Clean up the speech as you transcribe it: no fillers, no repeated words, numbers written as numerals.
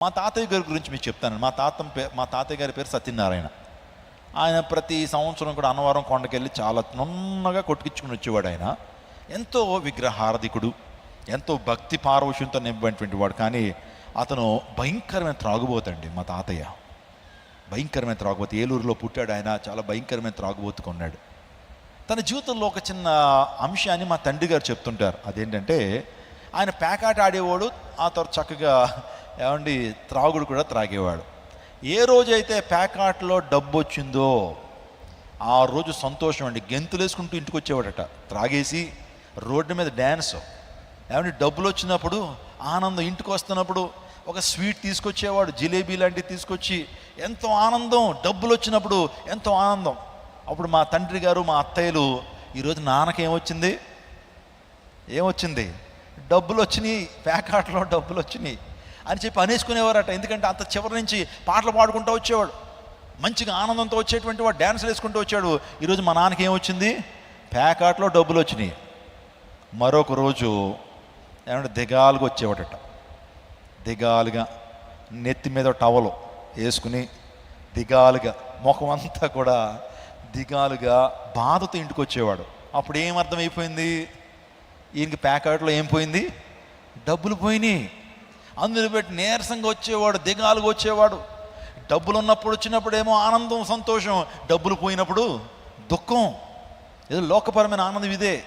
మా తాతయ్య గారి గురించి మీకు చెప్తాను. మా తాతయ్య గారి పేరు సత్యనారాయణ. ఆయన ప్రతి సంవత్సరం కూడా అన్నవరం కొండకెళ్ళి చాలా నున్నగా కొట్టుకిచ్చుకుని వచ్చేవాడు. ఆయన ఎంతో విగ్రహారధికుడు, ఎంతో భక్తి పారవశ్యంతో నింపినటువంటి వాడు. కానీ అతను భయంకరమైన త్రాగుబోతండి. మా తాతయ్య భయంకరమైన త్రాగుబోతు. ఏలూరులో పుట్టాడు. ఆయన చాలా భయంకరమైన త్రాగుబోతు కొన్నాడు. తన జీవితంలో ఒక చిన్న అంశాన్ని మా తండ్రి గారు చెప్తుంటారు. అదేంటంటే, ఆయన పేకాట ఆడేవాడు, ఆ తర్వాత చక్కగా త్రాగుడు కూడా త్రాగేవాడు. ఏ రోజైతే పేకాటలో డబ్బు వచ్చిందో ఆ రోజు సంతోషం అండి. గెంతులు వేసుకుంటూ ఇంటికి వచ్చేవాడట. త్రాగేసి రోడ్డు మీద డ్యాన్స్. డబ్బులు వచ్చినప్పుడు ఆనందం. ఇంటికి వస్తున్నప్పుడు ఒక స్వీట్ తీసుకొచ్చేవాడు, జిలేబీ లాంటివి తీసుకొచ్చి ఎంతో ఆనందం. డబ్బులు వచ్చినప్పుడు ఎంతో ఆనందం. అప్పుడు మా తండ్రి గారు, మా అత్తయ్యలు, ఈరోజు నాన్నకి ఏమొచ్చింది? డబ్బులు వచ్చినాయి, పేకాటలో డబ్బులు వచ్చినాయి అని చెప్పి అనేసుకునేవారట. ఎందుకంటే అంత చివరి నుంచి పాటలు పాడుకుంటూ వచ్చేవాడు, మంచిగా ఆనందంతో వచ్చేటువంటి వాడు, డ్యాన్సులు వేసుకుంటూ వచ్చాడు. ఈరోజు మా నాన్నకి ఏమొచ్చింది? పేకాటలో డబ్బులు వచ్చినాయి. మరొక రోజు దిగాలుగా వచ్చేవాడట. దిగాలుగా నెత్తి మీద టవలు వేసుకుని దిగాలుగా, ముఖం అంతా కూడా దిగాలుగా బాధతో ఇంటికి వచ్చేవాడు. అప్పుడు ఏమర్థమైపోయింది? ఈయనకి పేకాటలో ఏం పోయింది? డబ్బులు పోయినాయి. అందులో పెట్టి నీరసంగా వచ్చేవాడు, దిగాలుగా వచ్చేవాడు. డబ్బులు ఉన్నప్పుడు వచ్చినప్పుడు ఏమో ఆనందం, సంతోషం. డబ్బులు పోయినప్పుడు దుఃఖం. ఏదో లోకపరమైన ఆనందం ఇదే.